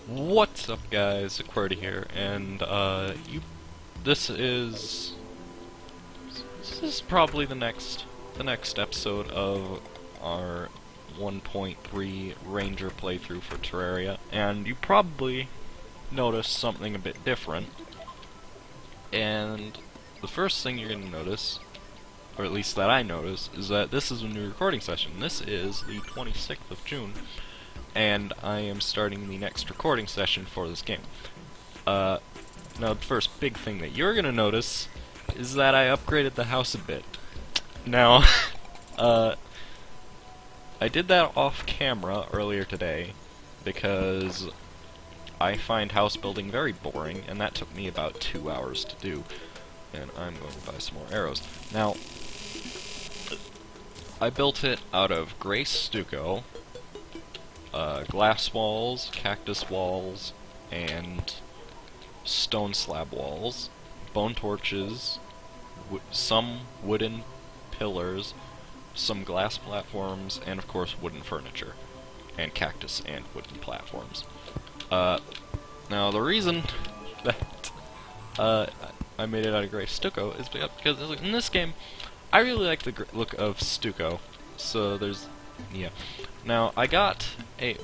What's up, guys? Aquarity here, and this is probably the next episode of our 1.3 Ranger playthrough for Terraria, and you probably noticed something a bit different. And the first thing you're gonna notice, or at least that I notice, is that this is a new recording session. This is the 26th of June. And I am starting the next recording session for this game. Now the first big thing that you're gonna notice is that I upgraded the house a bit. Now, I did that off camera earlier today because I find house building very boring, and that took me about 2 hours to do. And I'm going to buy some more arrows. Now, I built it out of gray stucco, glass walls, cactus walls, and stone slab walls, bone torches, some wooden pillars, some glass platforms, and of course wooden furniture, and cactus and wooden platforms. Now the reason that I made it out of gray stucco is because in this game I really like the look of stucco, so there's Now, I got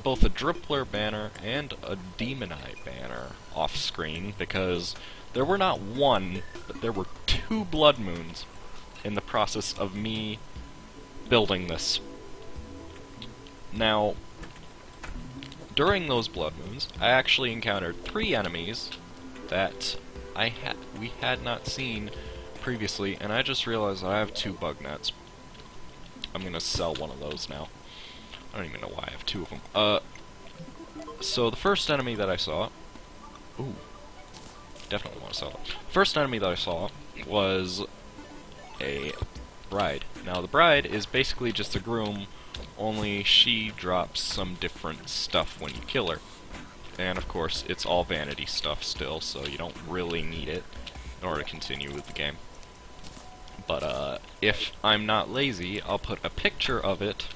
both a Drippler banner and a Demonite banner off-screen because there were not one, but there were 2 blood moons in the process of me building this. Now, during those blood moons, I actually encountered 3 enemies that we had not seen previously, and I just realized I have 2 bug nets. I'm gonna sell one of those now. I don't even know why I have 2 of them. So the first enemy that I saw... Ooh. Definitely want to sell it. First enemy that I saw was a bride. Now the bride is basically just a groom, only she drops some different stuff when you kill her. And of course, it's all vanity stuff still, so you don't really need it in order to continue with the game. But if I'm not lazy, I'll put a picture of it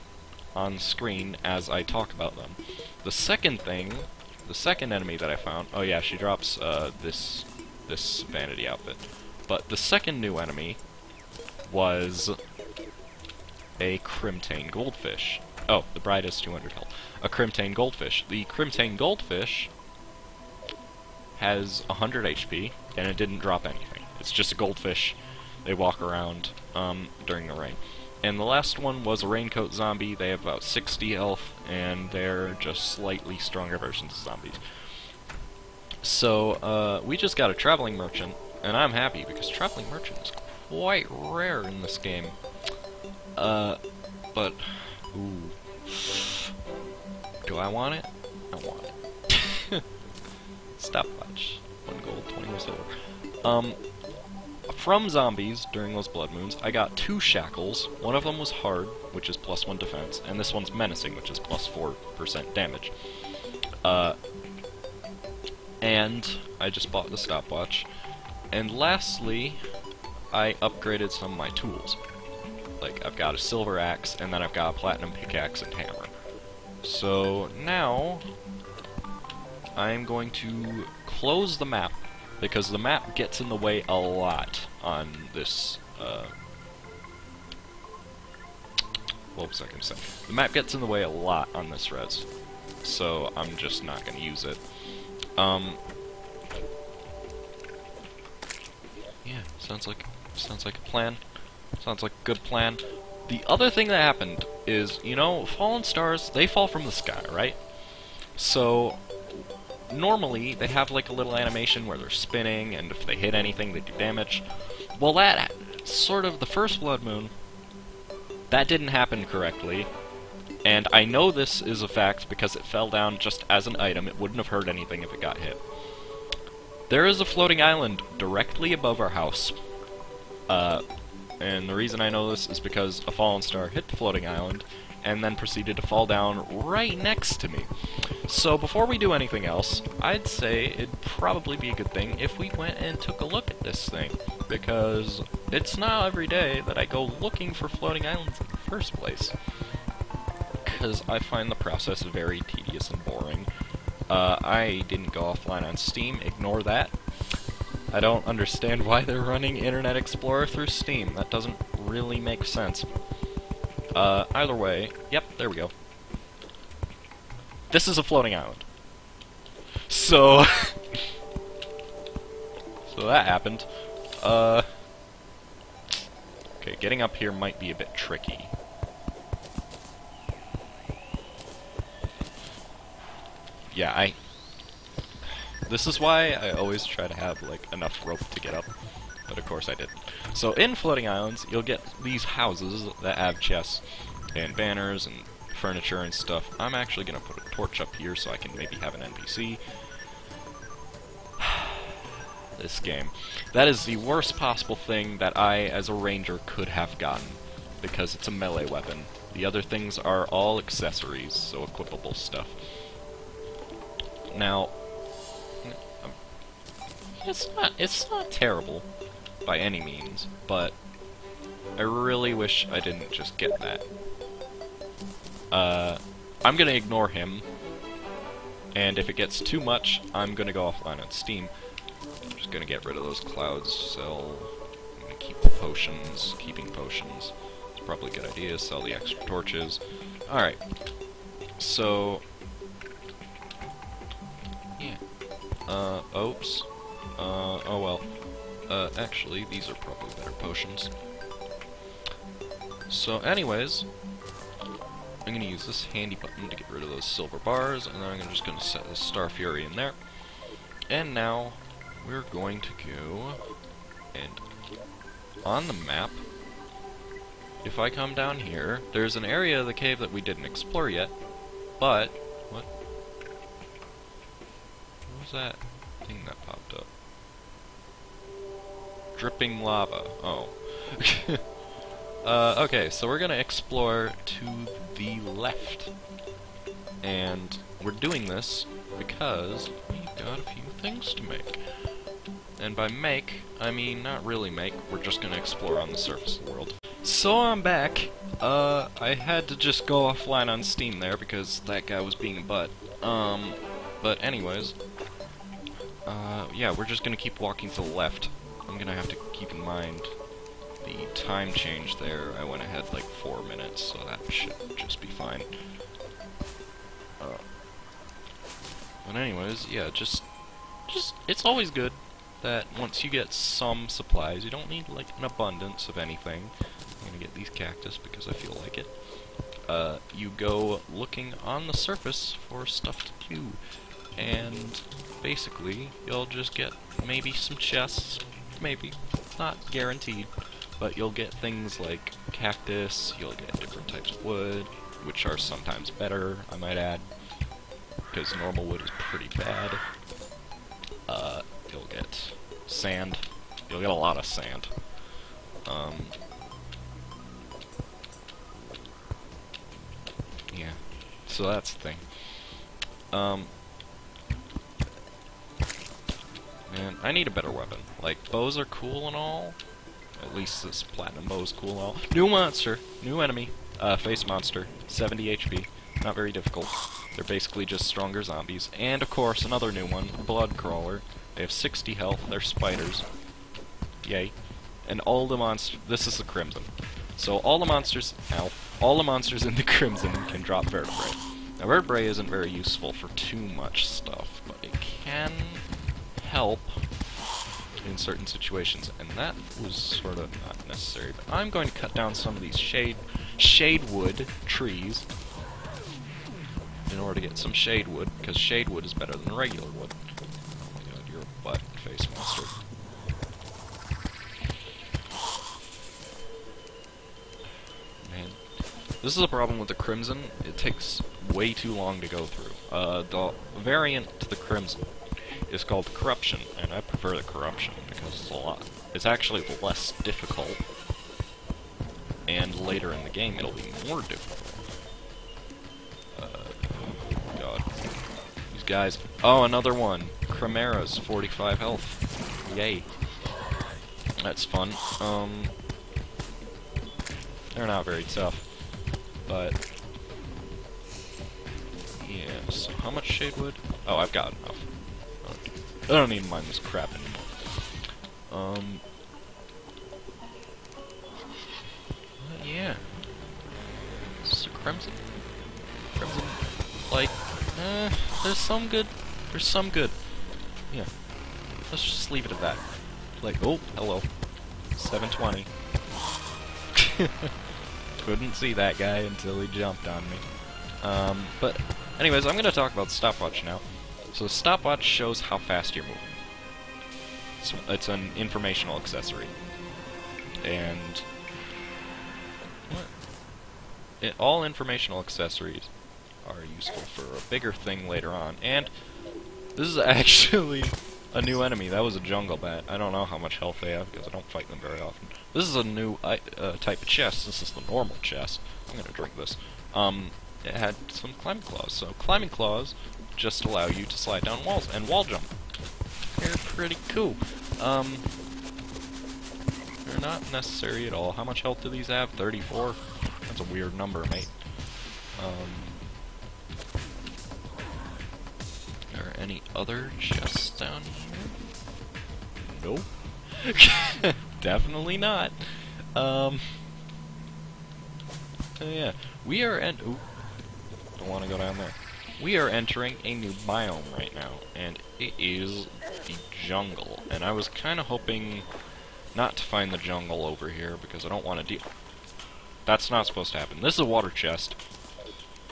on screen as I talk about them. The second enemy that I found, oh yeah, she drops this vanity outfit. But the second new enemy was a Crimtane goldfish. Oh, the bride has 200 health. A Crimtane goldfish. The Crimtane goldfish has 100 HP, and it didn't drop anything. It's just a goldfish. They walk around during the rain. And the last one was a raincoat zombie. They have about 60 health, and they're just slightly stronger versions of zombies. So, we just got a traveling merchant, and I'm happy because traveling merchant is quite rare in this game. But, ooh. Do I want it? I want it. Stopwatch. 1 gold, 20 silver. From zombies, during those blood moons, I got 2 shackles. One of them was hard, which is +1 defense, and this one's menacing, which is +4% damage. And I just bought the stopwatch. And lastly, I upgraded some of my tools. Like, I've got a silver axe, and then I've got a platinum pickaxe and hammer. So now, I'm going to close the map, because the map gets in the way a lot on this, what was I going to say? The map gets in the way a lot on this res, so I'm just not going to use it. Yeah, sounds like a plan. Sounds like a good plan. The other thing that happened is, you know, fallen stars, they fall from the sky, right? So normally, they have like a little animation where they're spinning, and if they hit anything, they do damage. Well, that sort of the first blood moon, that didn't happen correctly, and I know this is a fact because it fell down just as an item. It wouldn't have hurt anything if it got hit. There is a floating island directly above our house, and the reason I know this is because a fallen star hit the floating island, and then proceeded to fall down right next to me. So before we do anything else, I'd say it'd probably be a good thing if we went and took a look at this thing, because it's not every day that I go looking for floating islands in the first place. Because I find the process very tedious and boring. I didn't go offline on Steam, ignore that. I don't understand why they're running Internet Explorer through Steam. That doesn't really make sense. Either way, yep, there we go. This is a floating island. So... so that happened. Okay, getting up here might be a bit tricky. Yeah, this is why I always try to have, like, enough rope to get up. But of course I didn't. So in floating islands, you'll get these houses that have chests and banners and furniture and stuff. I'm actually gonna put a torch up here so I can maybe have an NPC. This game. That is the worst possible thing that I, as a ranger, could have gotten. Because it's a melee weapon. The other things are all accessories, so equipable stuff. Now, it's not terrible by any means, but I really wish I didn't just get that. I'm gonna ignore him, and if it gets too much, I'm gonna go offline on Steam. I'm just gonna get rid of those clouds, so I'm gonna keep the potions. Keeping potions is probably a good idea. Sell the extra torches. Alright, so... yeah. Oops. Oh well. Actually, these are probably better potions. So, anyways, I'm gonna use this handy button to get rid of those silver bars, and then I'm just gonna set this Star Fury in there. And now, we're going to go, and on the map, if I come down here, there's an area of the cave that we didn't explore yet, but, what was that thing that popped up? Dripping lava. Oh. Okay, so we're gonna explore to the left. And we're doing this because we've got a few things to make. And by make, I mean not really make, we're just gonna explore on the surface of the world. So I'm back. I had to just go offline on Steam there because that guy was being a butt. But anyways, yeah, we're just gonna keep walking to the left. I'm gonna have to keep in mind the time change there. I went ahead like 4 minutes, so that should just be fine. But anyways, yeah, just it's always good that once you get some supplies, you don't need like an abundance of anything. I'm gonna get these cactus because I feel like it. You go looking on the surface for stuff to do, and basically you'll just get maybe some chests, maybe, not guaranteed, but you'll get things like cactus, you'll get different types of wood, which are sometimes better, I might add, because normal wood is pretty bad. You'll get sand, you'll get a lot of sand. Yeah, so that's the thing. Man, I need a better weapon. Like, bows are cool and all. At least this platinum bow is cool and all. New monster! New enemy. Face monster. 70 HP. Not very difficult. They're basically just stronger zombies. And, of course, another new one. Blood crawler. They have 60 health. They're spiders. Yay. And all the monsters... This is the Crimson. So all the monsters... Ow. All the monsters in the Crimson can drop vertebrae. Now, vertebrae isn't very useful for too much stuff, but it can help in certain situations, and that was sort of not necessary. But I'm going to cut down some of these shade wood trees in order to get some shade wood, because shade wood is better than regular wood. Oh my god, you're a butt face monster. Man, this is a problem with the Crimson. It takes way too long to go through. The variant to the Crimson is called Corruption, and I prefer the Corruption because it's actually less difficult, and later in the game it'll be more difficult. God. These guys... Oh, another one! Chimera's 45 health. Yay. That's fun. They're not very tough, but... yeah, so how much shade wood? Oh, I've got enough. I don't even mind this crap anymore. Yeah. This is a Crimson. Crimson, like, there's some good. There's some good. Yeah. Let's just leave it at that. Like, oh, hello. 720. Couldn't see that guy until he jumped on me. But, anyways, I'm going to talk about the stopwatch now. So the stopwatch shows how fast you're moving. It's an informational accessory. And all informational accessories are useful for a bigger thing later on. And this is actually a new enemy. That was a jungle bat. I don't know how much health they have because I don't fight them very often. This is a new type of chest. This is the normal chest. I'm gonna drink this. It had some climbing claws. So climbing claws just allow you to slide down walls and wall jump. They're pretty cool. They're not necessary at all. How much health do these have? 34? That's a weird number, mate. Are there any other chests down here? Nope. Definitely not. Yeah. We are ooh. Don't want to go down there. We are entering a new biome right now, and it is the jungle. And I was kind of hoping not to find the jungle over here, because I don't want to deal... That's not supposed to happen. This is a water chest.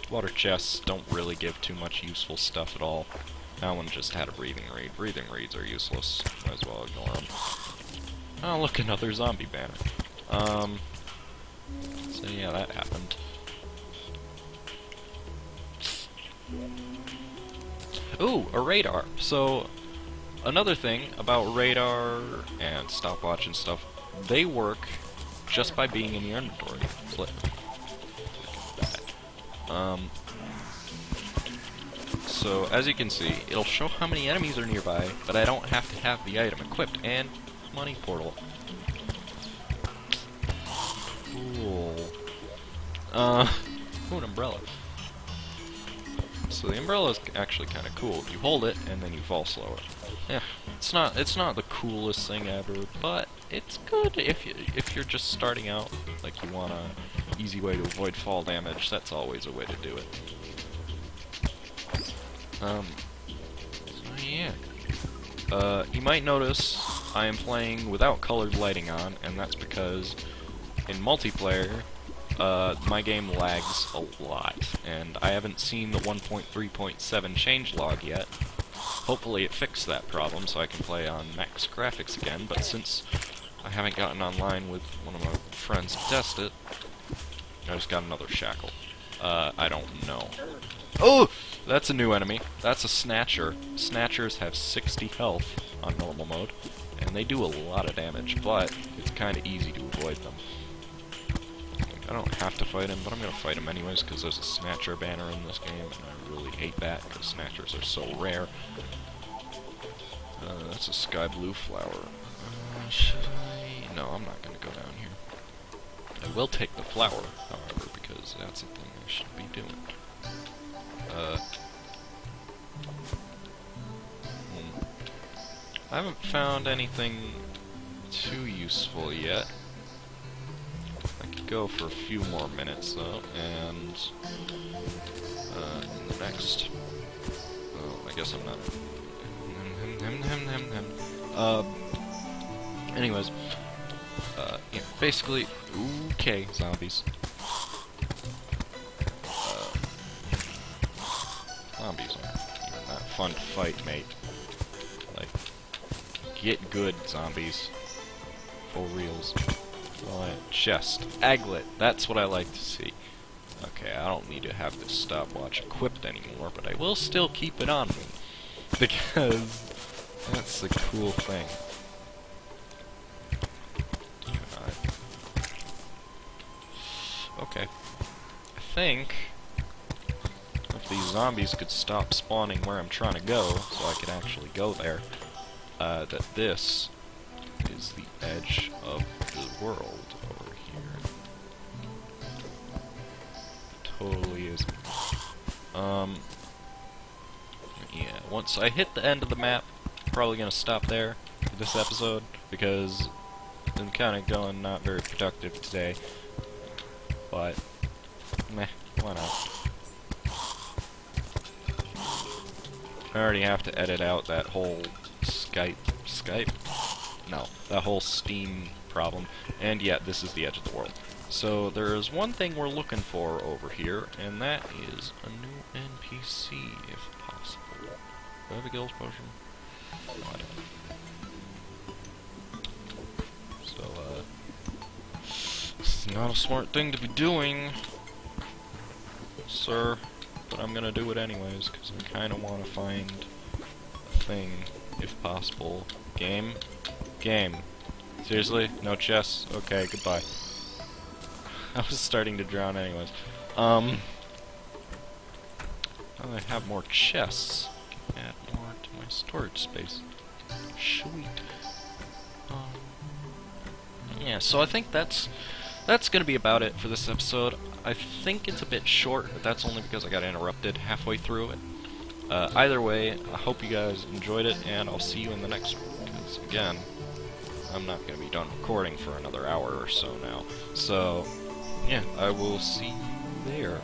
Water chests don't really give too much useful stuff at all. That one just had a breathing reed. Breathing reeds are useless. Might as well ignore them. Oh, look, another zombie banner. So yeah, that happened. Ooh, a radar. So, another thing about radar and stopwatch and stuff, they work just by being in your inventory. So, as you can see, it'll show how many enemies are nearby, but I don't have to have the item equipped. And money portal. Cool. Ooh, an umbrella. So the umbrella is actually kind of cool. You hold it, and then you fall slower. Yeah, it's not the coolest thing ever, but it's good if you're just starting out, like you want a easy way to avoid fall damage. That's always a way to do it. So yeah. You might notice I am playing without colored lighting on, and that's because in multiplayer, my game lags a lot, and I haven't seen the 1.3.7 changelog yet. Hopefully it fixed that problem so I can play on max graphics again, but since I haven't gotten online with one of my friends to test it, I just got another shackle. I don't know. Oh! That's a new enemy. That's a Snatcher. Snatchers have 60 health on normal mode, and they do a lot of damage, but it's kind of easy to avoid them. I don't have to fight him, but I'm going to fight him anyways, because there's a Snatcher banner in this game, and I really hate that, because Snatchers are so rare. That's a sky blue flower. Should I... No, I'm not going to go down here. I will take the flower, however, because that's the thing I should be doing. I haven't found anything too useful yet. I could go for a few more minutes though, and in the next... Oh, I guess I'm not... Anyways, yeah, basically... Okay, zombies. Zombies aren't even that fun to fight, mate. Like, get good, zombies. For reals. Alright, chest. Aglet. That's what I like to see. Okay, I don't need to have this stopwatch equipped anymore, but I will still keep it on me. Because that's the cool thing. Okay. I think if these zombies could stop spawning where I'm trying to go, so I could actually go there, that this is the edge of the world over here. Totally is. yeah, once I hit the end of the map, I'm probably gonna stop there for this episode, because I'm kind of going not very productive today. But, meh, why not? I already have to edit out that whole Skype? No, that whole Steam problem. And yeah, this is the edge of the world. So there is one thing we're looking for over here, and that is a new NPC, if possible. Do I have a Gills potion? No, I don't. So, this is not a smart thing to be doing, sir, but I'm gonna do it anyways, because I kinda want to find a thing, if possible. Game? Game. Seriously? No chests? Okay, goodbye. I was starting to drown anyways. Now that I have more chests, I can add more to my storage space. Sweet. Yeah, so I think that's gonna be about it for this episode. I think it's a bit short, but that's only because I got interrupted halfway through it. Either way, I hope you guys enjoyed it, and I'll see you in the next one, because again, I'm not gonna be done recording for another hour or so now. So, yeah, I will see you there.